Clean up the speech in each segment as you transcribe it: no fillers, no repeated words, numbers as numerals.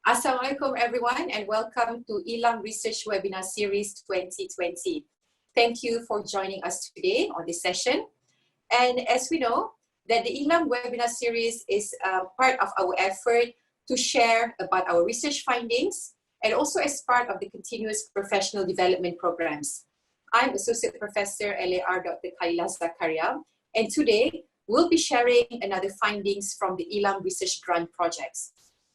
Assalamualaikum everyone and welcome to ILAM Research Webinar Series 2020. Thank you for joining us today on this session. And as we know, that the ILAM Webinar Series is part of our effort to share about our research findings and also as part of the continuous professional development programs. I'm Associate Professor LAR Dr. Khalila Zakaria, and today we'll be sharing another findings from the ILAM Research Grant Projects.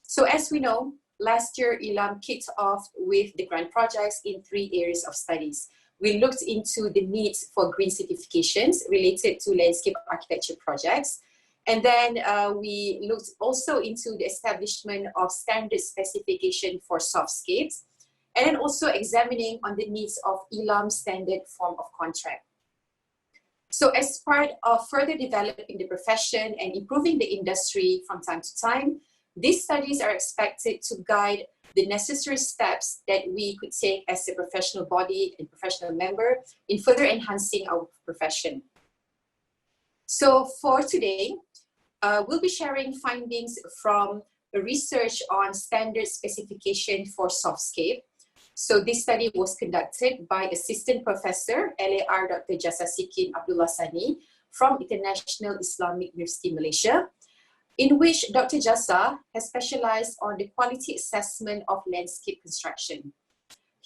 So as we know, last year ILAM kicked off with the grant projects in 3 areas of studies. We looked into the needs for green certifications related to landscape architecture projects. And then we looked also into the establishment of standard specification for Softscapes, and then also examining on the needs of ILAM standard form of contract. So as part of further developing the profession and improving the industry from time to time, these studies are expected to guide the necessary steps that we could take as a professional body and professional member in further enhancing our profession. So for today, we'll be sharing findings from a research on standard specification for Softscape. So this study was conducted by Assistant Professor LAR Dr. Jasasikin Sani from International Islamic University Malaysia, in which Dr. Jasa has specialized on the quality assessment of landscape construction.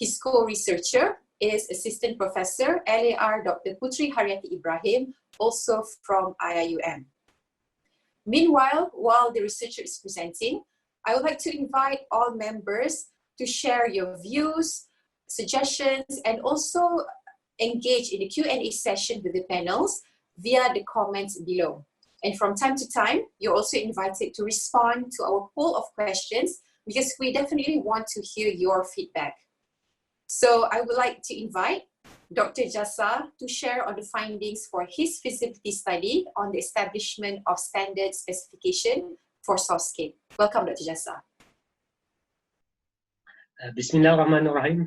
His co-researcher is Assistant Professor LAR Dr. Putri Haryati Ibrahim, also from IIUM. Meanwhile, while the researcher is presenting, I would like to invite all members to share your views, suggestions, and also engage in the Q&A session with the panels via the comments below. And from time to time, you're also invited to respond to our poll of questions because we definitely want to hear your feedback. So I would like to invite Dr. Jasa to share on the findings for his feasibility study on the establishment of standard specification for Softscape. Welcome, Dr. Jasa. Bismillahirrahmanirrahim.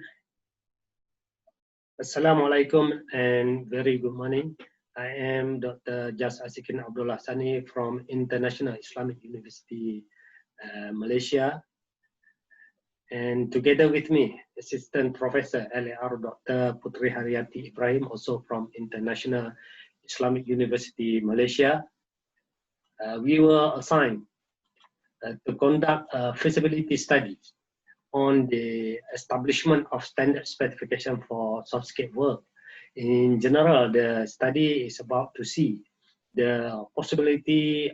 Assalamualaikum and very good morning. I am Dr. Jasasikin Sani from International Islamic University, Malaysia. And together with me, Assistant Professor LAR Dr. Putri Haryati Ibrahim, also from International Islamic University, Malaysia. We were assigned to conduct a feasibility study on the establishment of standard specification for Softscape work. In general, the study is about to see the possibility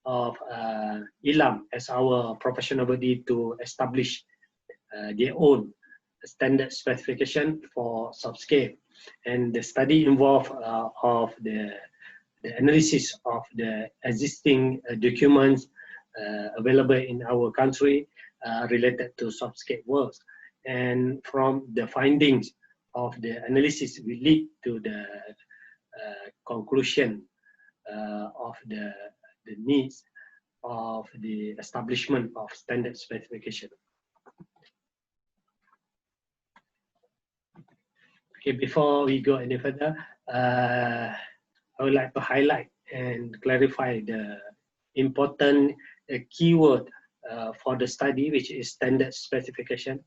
of ILAM as our professional body to establish their own standard specification for Softscape. And the study involved of the analysis of the existing documents available in our country related to Softscape works. And from the findings of the analysis, we lead to the conclusion of the needs of the establishment of standard specification. Okay, before we go any further, I would like to highlight and clarify the important keyword for the study, which is standard specification.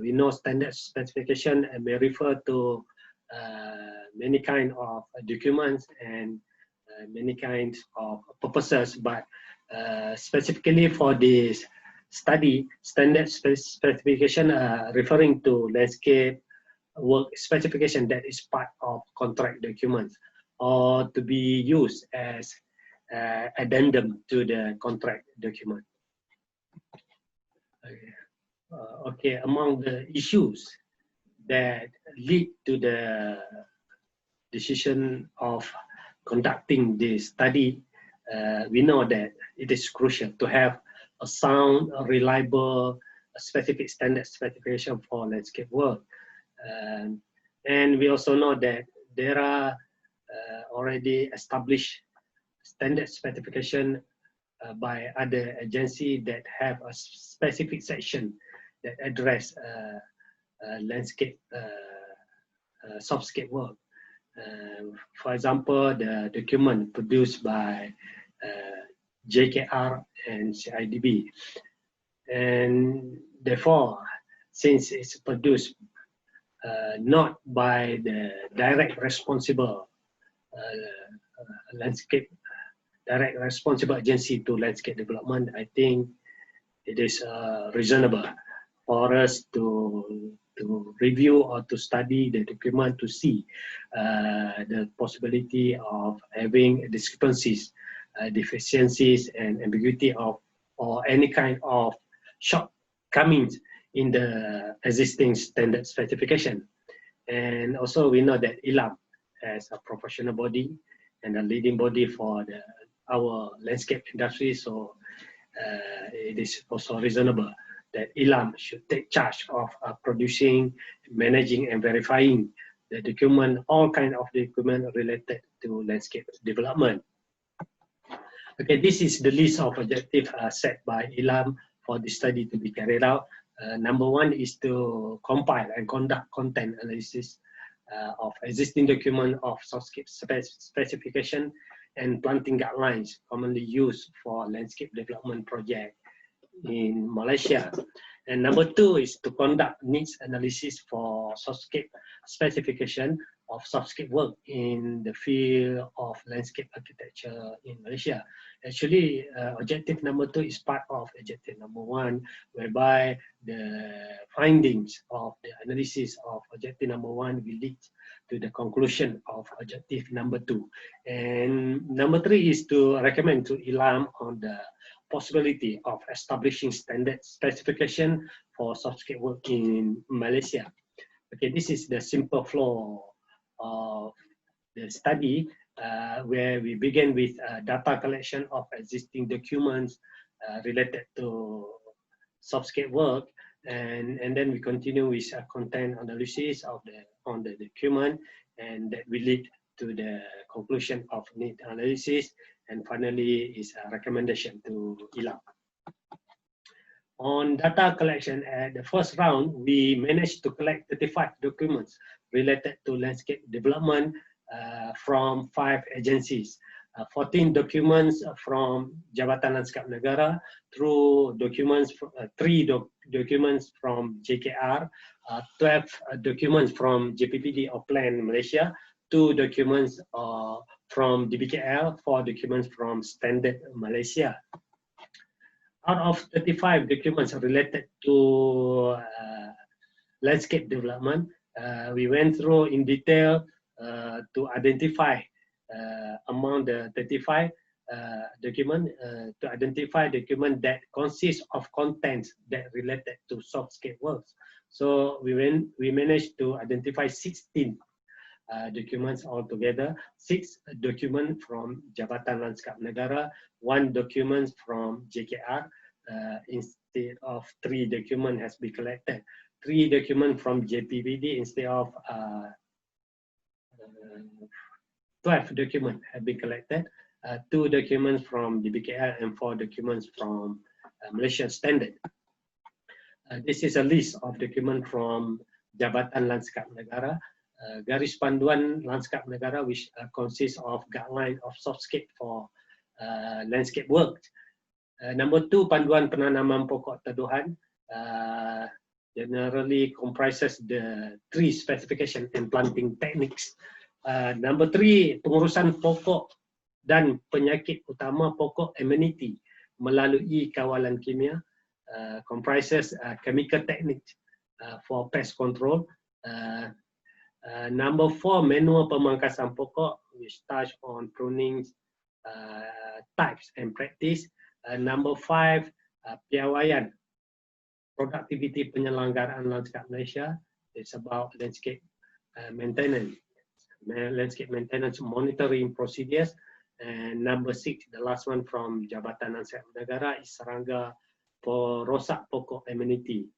We know standard specification may refer to many kinds of documents and many kinds of purposes, but specifically for this study, standard specification referring to landscape work specification that is part of contract documents or to be used as addendum to the contract document. Okay, among the issues that lead to the decision of conducting this study, we know that it is crucial to have a sound, reliable, specific standard specification for landscape work. And we also know that there are already established standard specification by other agencies that have a specific section that address landscape Softscape work. For example, the document produced by JKR and CIDB. and therefore, since it's produced not by the direct responsible direct responsible agency to landscape development, I think it is reasonable for us to review or to study the document to see the possibility of having discrepancies, deficiencies, and ambiguity of or any kind of shortcomings in the existing standard specification. And also we know that ILAM as a professional body and a leading body for our landscape industry, so it is also reasonable that ILAM should take charge of producing, managing, and verifying the document, all kind of document related to landscape development. Okay, this is the list of objectives set by ILAM for the study to be carried out. Number one is to compile and conduct content analysis of existing document of Softscape specification and planting guidelines commonly used for landscape development project in Malaysia. And number two is to conduct needs analysis for Softscape specification of Softscape work in the field of landscape architecture in Malaysia. Actually, objective number two is part of objective number one, whereby the findings of the analysis of objective number one will lead to the conclusion of objective number two. And number three is to recommend to ILAM on the possibility of establishing standard specification for Softscape work in Malaysia. Okay, this is the simple flow of the study, where we begin with data collection of existing documents related to Softscape work, and then we continue with content analysis of on the document, and that will lead to the conclusion of need analysis, and finally is a recommendation to ILAM. On data collection, at the first round, we managed to collect 35 documents related to landscape development from 5 agencies. 14 documents from Jabatan Lanskap Negara, through documents, 3 documents from JKR, 12 documents from JPPD or Plan Malaysia, 2 documents from DBKL, 4 documents from Standard Malaysia. Out of 35 documents related to landscape development, we went through in detail to identify among the 35 documents, to identify documents that consist of contents that related to Softscape works. So we managed to identify 16 documents altogether, 6 documents from Jabatan Lanskap Negara, 1 document from JKR, instead of 3 documents has been collected. 3 documents from JPPD instead of 12 documents have been collected. 2 documents from DBKL and 4 documents from Malaysian Standard. This is a list of documents from Jabatan Lanskap Negara. Garis Panduan Lanskap Negara, which consists of guideline of Softscape for landscape work. Number 2, Panduan Penanaman Pokok Teduhan, generally comprises the tree specification and planting techniques. Number 3, pengurusan pokok dan penyakit utama pokok amenity melalui kawalan kimia, comprises chemical techniques for pest control. Number 4, manual pemangkasan pokok, which touch on pruning types and practice. Number 5, piawaian productivity penyelenggaraan lanskap Malaysia. It's about landscape maintenance, monitoring procedures. And number 6, the last one from Jabatan Lanskap Negara, is serangga perosak pokok amenity,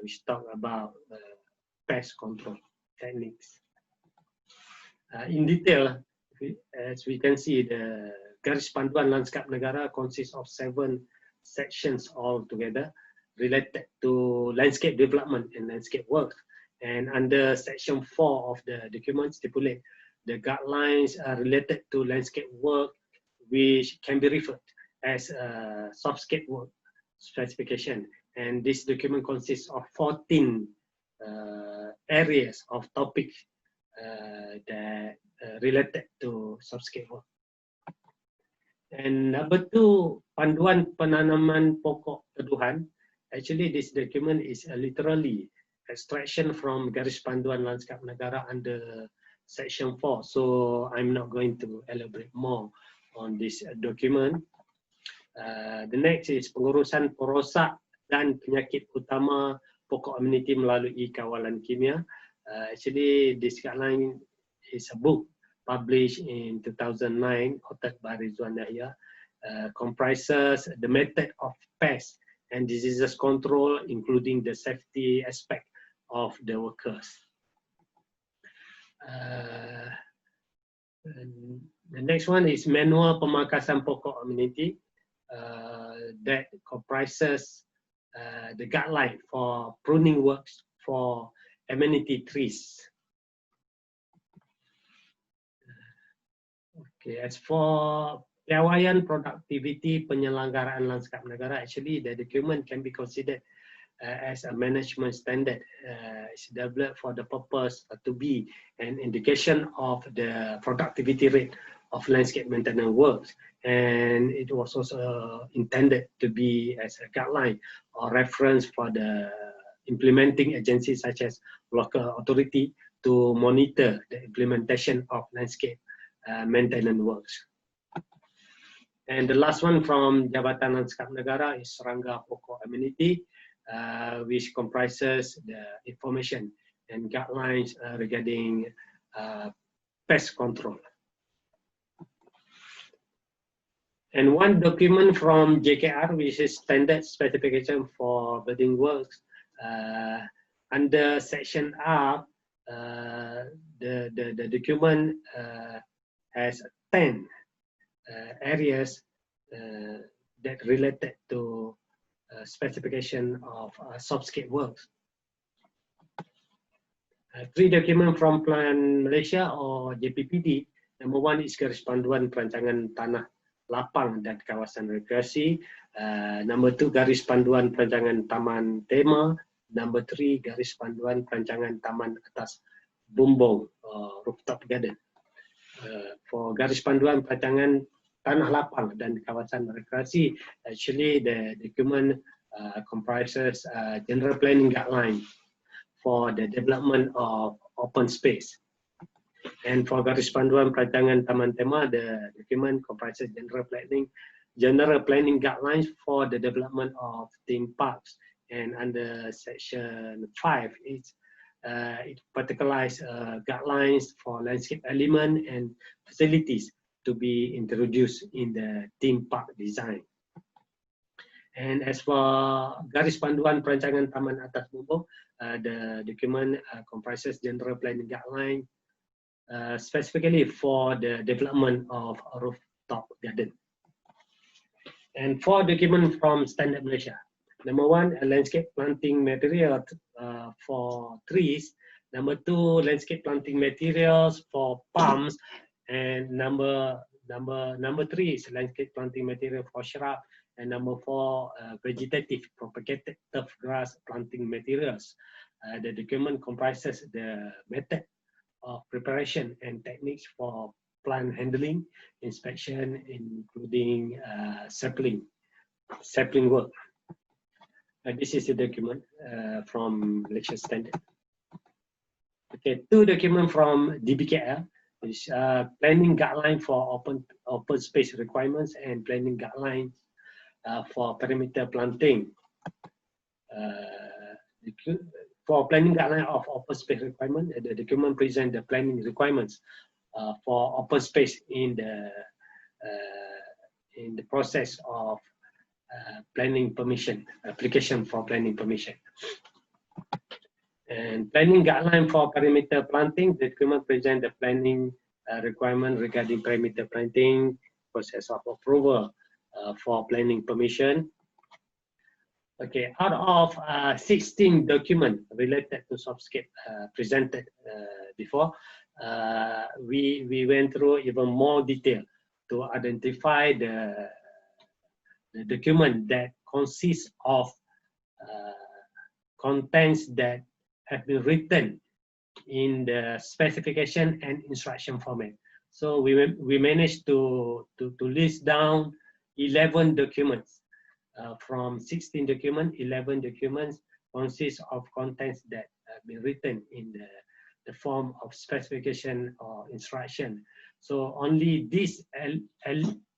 which talk about pest control techniques. In detail, as we can see, the Garis Panduan Lanskap Negara consists of 7 sections altogether related to landscape development and landscape work. And under section 4 of the document stipulate the guidelines related to landscape work, which can be referred as Softscape work Specification. And this document consists of 14 areas of topics that related to Softscape work. And number 2, panduan penanaman pokok teduhan. Actually, this document is literally extraction from garis panduan lanskap negara under section 4. So I'm not going to elaborate more on this document. The next is pengurusan perosak dan penyakit utama pokok ameniti melalui kawalan kimia. Actually, this guideline is a book published in 2009, authored by Rizwan Yahya, comprises the method of pest and diseases control, including the safety aspect of the workers. The next one is manual pemangkasan pokok ameniti. That comprises the guideline for pruning works for amenity trees. Okay, as for piawaian productivity penyelenggaraan lanskap negara, actually the document can be considered as a management standard. It's developed for the purpose to be an indication of the productivity rate of landscape maintenance works, and it was also intended to be as a guideline or reference for the implementing agencies such as local authority to monitor the implementation of landscape maintenance works. And the last one from Jabatan Lanskap Negara is Serangga Pokok Amenity, which comprises the information and guidelines regarding pest control. And one document from JKR, which is Standard Specification for Building Works, under section R, the document has 10 areas that related to specification of Softscape works. 3 documents from Plan Malaysia or JPPD. Number 1 is garis panduan perancangan tanah lapang dan kawasan rekreasi. Number 2, garis panduan perancangan taman tema. Number 3, garis panduan perancangan taman atas bumbung, rooftop garden. For garis panduan perancangan tanah lapang dan kawasan rekreasi, actually the document comprises general planning guidelines for the development of open space. And for garis panduan perancangan taman tema, the document comprises general planning guidelines for the development of theme parks. And under section 5, it particularizes guidelines for landscape element and facilities to be introduced in the theme park design. And as for garis panduan perancangan taman atas bumbung, the document comprises general planning guidelines specifically for the development of a rooftop garden. And 4 documents from Standard Malaysia. Number 1, landscape planting material for trees. Number 2, landscape planting materials for palms. And number 3 is landscape planting material for shrub. And number 4, vegetative propagated turf grass planting materials. The document comprises the method of preparation and techniques for plant handling, inspection, including sapling work. This is a document from Malaysia Standard. Okay, 2 documents from DBKL. Is planning guideline for open space requirements and planning guidelines for perimeter planting. For planning guideline of open space requirement, the document presents the planning requirements for open space in the process of planning permission, application for planning permission. And planning guideline for perimeter planting, the document presents the planning requirement regarding perimeter planting, process of approval for planning permission. Okay, out of 16 documents related to Softscape presented before, we went through even more detail to identify the the document that consists of contents that have been written in the specification and instruction format. So we managed to list down 11 documents. From 16 documents, 11 documents consist of contents that have been written in the form of specification or instruction. So only this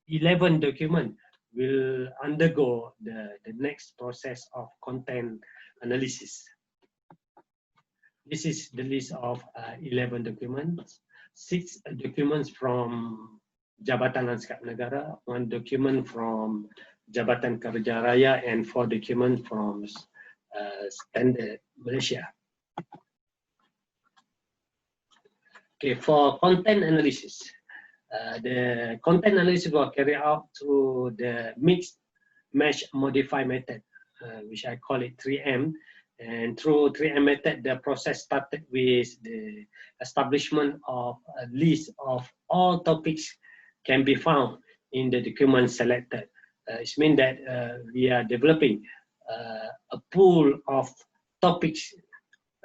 11 document will undergo the next process of content analysis. This is the list of 11 documents. 6 documents from Jabatan Lanskap Negara, 1 document from Jabatan Kerja Raya, and 4 documents from Standard Malaysia. Okay, for content analysis, the content analysis will carry out through the mix, match, modify method, which I call it 3M. And through 3M method, the process started with the establishment of a list of all topics can be found in the document selected. It means that we are developing a pool of topics,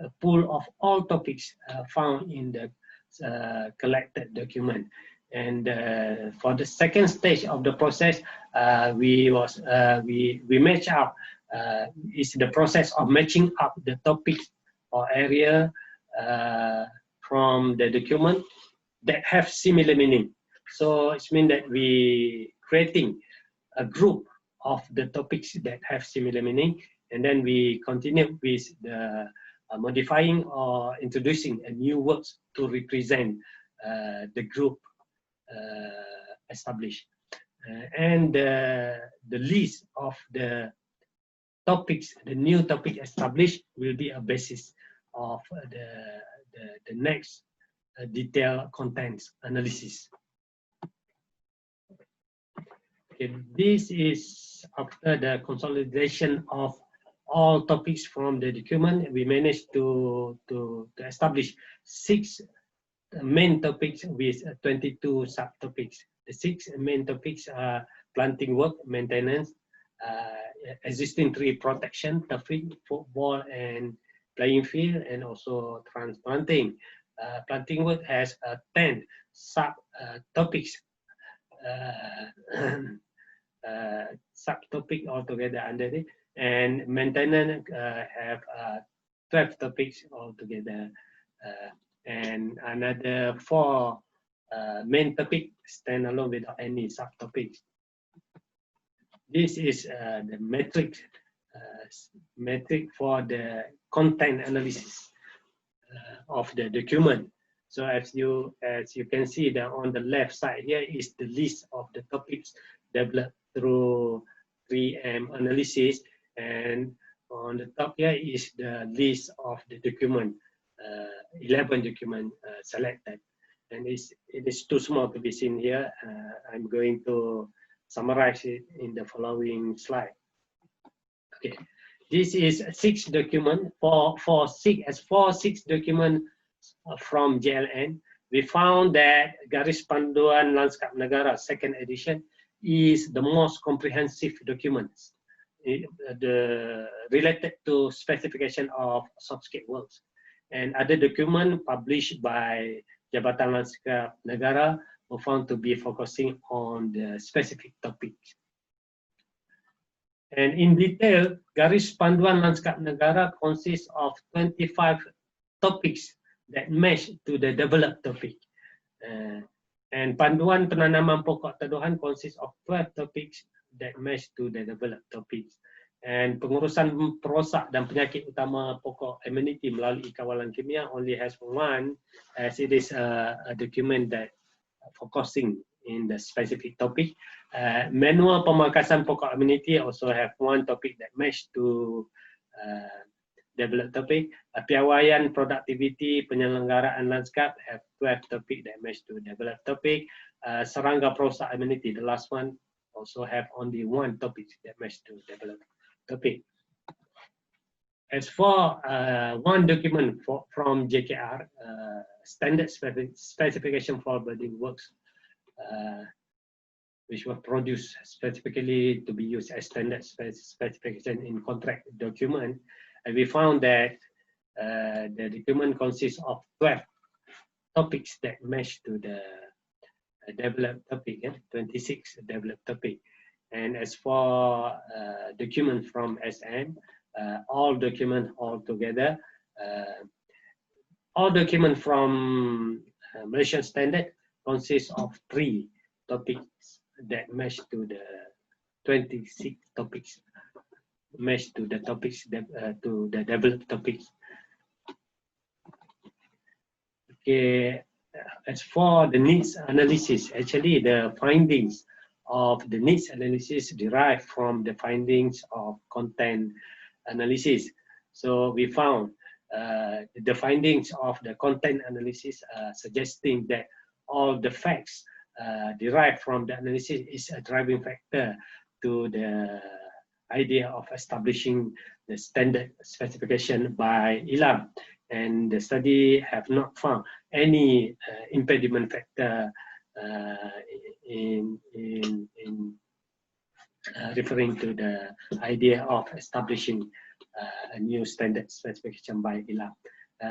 a pool of all topics found in the collected document. And for the second stage of the process, we match up. Is the process of matching up the topics or area from the document that have similar meaning. So it means that we creating a group of the topics that have similar meaning, and then we continue with the modifying or introducing a new words to represent the group established. And the list of the topics, the new topic established, will be a basis of the next detailed contents analysis. Okay, this is after the consolidation of all topics from the document. We managed to establish 6 main topics with 22 subtopics. The 6 main topics are planting work, maintenance, existing tree protection, turfing, football and playing field, and also transplanting. Planting work has 10 subtopics, subtopic altogether under it, and maintenance have 12 topics altogether, and another 4 main topics stand alone without any subtopics. This is the metric for the content analysis of the document. So as you can see that on the left side here is the list of the topics developed through 3M analysis, and on the top here is the list of the document, 11 document selected, and it is too small to be seen here. I'm going to summarize it in the following slide. Okay, this is 6 document for 6 document from JLN. We found that Garis Panduan Lanskap Negara 2nd edition is the most comprehensive documents related to specification of Softscape works, and other document published by Jabatan Lanskap Negara were found to be focusing on the specific topics. And in detail, Garis Panduan Lanskap Negara consists of 25 topics that match to the developed topic. And Panduan Penanaman Pokok Teduhan consists of 12 topics that match to the developed topics. And pengurusan perosak dan penyakit utama pokok amenity melalui kawalan kimia only has 1, as it is a document that focusing in the specific topic. Manual pemangkasan pokok amenity also have 1 topic that match to developed topic. Piawaian productivity penyelenggaraan lanskap have 12 topic that match to developed topic. Serangga perosak amenity, the last one, also have only 1 topic that match to developed topic. As for 1 document from JKR, Standard Specification for Building Works, which were produced specifically to be used as standard specification in contract document. And we found that the document consists of 12 topics that match to the developed topic, 26 developed topic. And as for documents from SM, all documents altogether, all documents from Malaysian standard consists of 3 topics that match to the 26 topics, match to the topics that, to the developed topics. Okay, as for the needs analysis, actually the findings of the needs analysis derive from the findings of content analysis. So we found the findings of the content analysis suggesting that all the facts derived from the analysis is a driving factor to the idea of establishing the standard specification by ILAM. And the study have not found any impediment factor in referring to the idea of establishing a new standard specification by ILAM.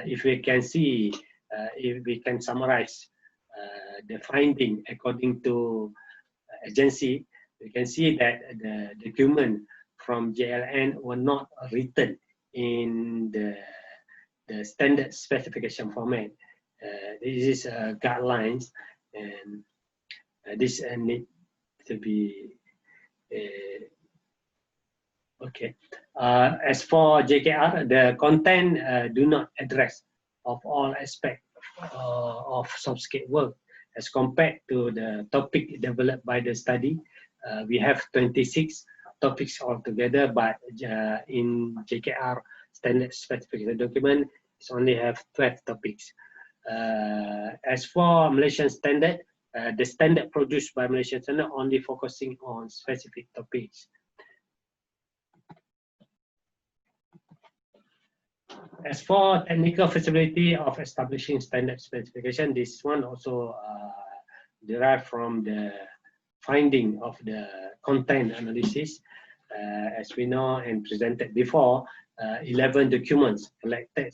If we can see, if we can summarize the finding according to agency, we can see that the document from JLN were not written in the standard specification format. This is guidelines, and this need to be okay. As for JKR, the content do not address of all aspects of Softscape work as compared to the topic developed by the study. We have 26 topics altogether, but in JKR standard specification document, it only have 12 topics. As for Malaysian standard, the standard produced by Malaysian standard only focusing on specific topics. As for technical feasibility of establishing standard specification, this one also derived from the finding of the content analysis. As we know and presented before, 11 documents collected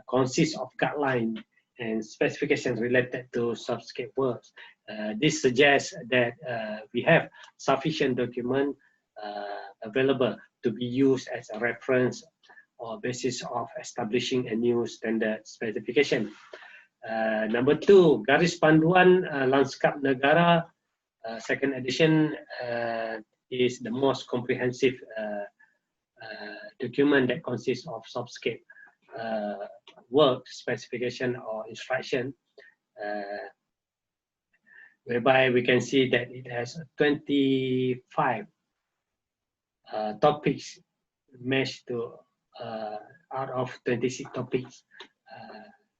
consist of guidelines and specifications related to Softscape works. This suggests that we have sufficient document available to be used as a reference or basis of establishing a new standard specification. Number 2, Garis Panduan Lanskap Negara, second edition, is the most comprehensive document that consists of Softscape work, specification or instruction, whereby we can see that it has 25 topics matched to out of 26 topics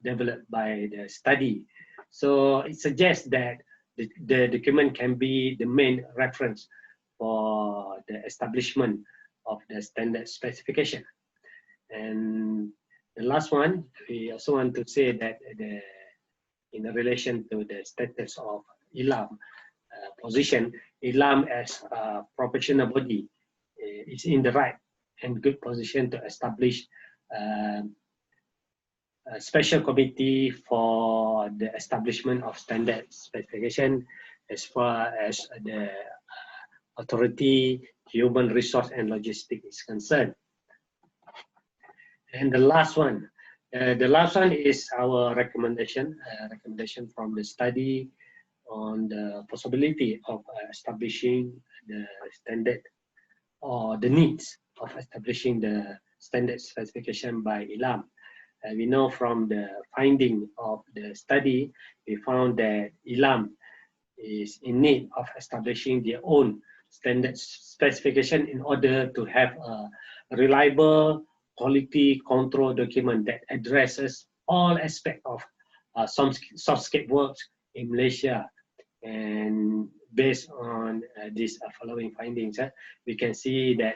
developed by the study. So it suggests that the document can be the main reference for the establishment of the standard specification. And the last one, we also want to say that in relation to the status of ILAM position, ILAM as a professional body is in the right and good position to establish a special committee for the establishment of standard specification as far as the authority, human resource and logistics is concerned. And the last one is our recommendation from the study on the possibility of establishing the standard or the needs of establishing the standard specification by ILAM. We know from the finding of the study, we found that ILAM is in need of establishing their own standard specification in order to have a reliable quality control document that addresses all aspects of Softscape works in Malaysia. And based on these following findings, we can see that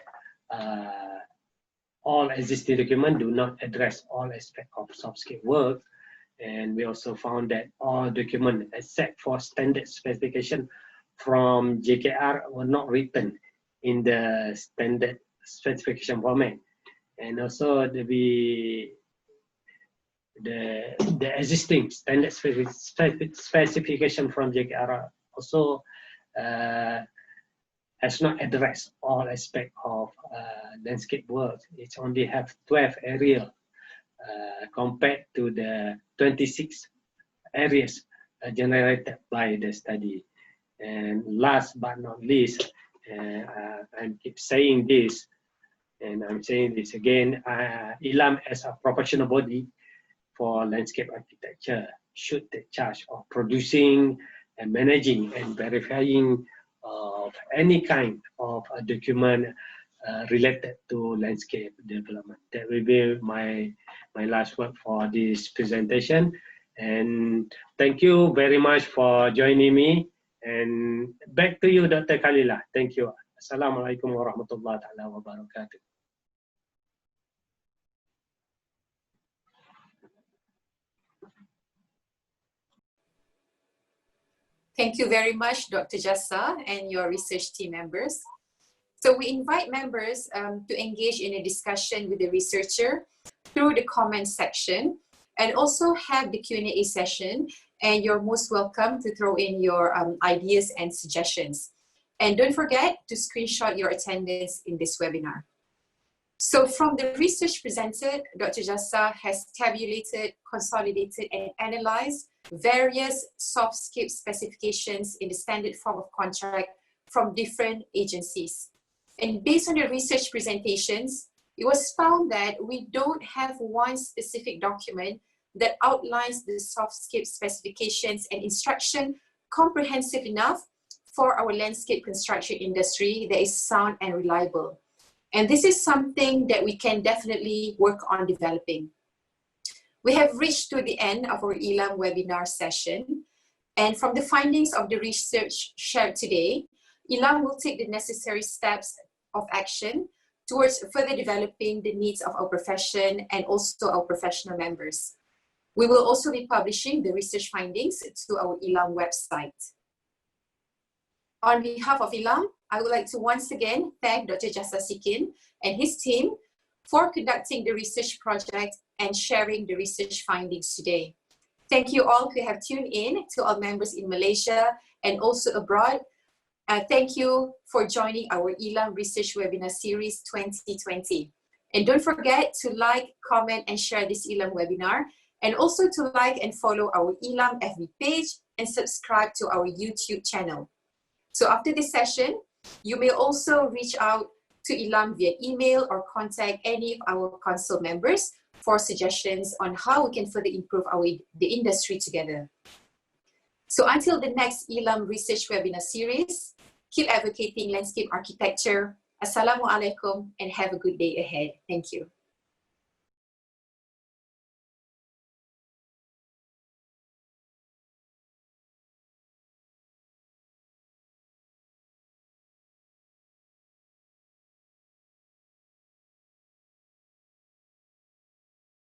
all existing documents do not address all aspects of Softscape work. And we also found that all documents except for standard specification from JKR were not written in the standard specification format, and also the existing standard specification from JKR also has not addressed all aspects of landscape work. It only have 12 areas compared to the 26 areas generated by the study. And last but not least, I keep saying this, and I'm saying this again, ILAM as a professional body for landscape architecture should take charge of producing and managing and verifying of any kind of a document related to landscape development. That will be my last word for this presentation. And thank you very much for joining me. And back to you, Dr. Khalila. Thank you. Assalamualaikum warahmatullahi wabarakatuh. Thank you very much, Dr. Jasa and your research team members. So we invite members to engage in a discussion with the researcher through the comment section, and also have the Q&A session, and you're most welcome to throw in your ideas and suggestions. And don't forget to screenshot your attendance in this webinar. So from the research presented, Dr. Jasa has tabulated, consolidated, and analyzed various Softscape specifications in the standard form of contract from different agencies. And based on the research presentations, it was found that we don't have one specific document that outlines the Softscape specifications and instruction comprehensive enough for our landscape construction industry that is sound and reliable. And this is something that we can definitely work on developing. We have reached to the end of our ILAM webinar session. And from the findings of the research shared today, ILAM will take the necessary steps of action towards further developing the needs of our profession and also our professional members. We will also be publishing the research findings to our ILAM website. On behalf of ILAM, I would like to once again thank Dr. Jasasikin and his team for conducting the research project and sharing the research findings today. Thank you all who have tuned in, to all members in Malaysia and also abroad. Thank you for joining our ILAM Research Webinar Series 2020. And don't forget to like, comment, and share this ILAM webinar, and also to like and follow our ILAM FB page and subscribe to our YouTube channel. So after this session, you may also reach out to ILAM via email or contact any of our council members for suggestions on how we can further improve the industry together. So until the next ILAM Research Webinar Series, keep advocating landscape architecture. Assalamualaikum and have a good day ahead. Thank you.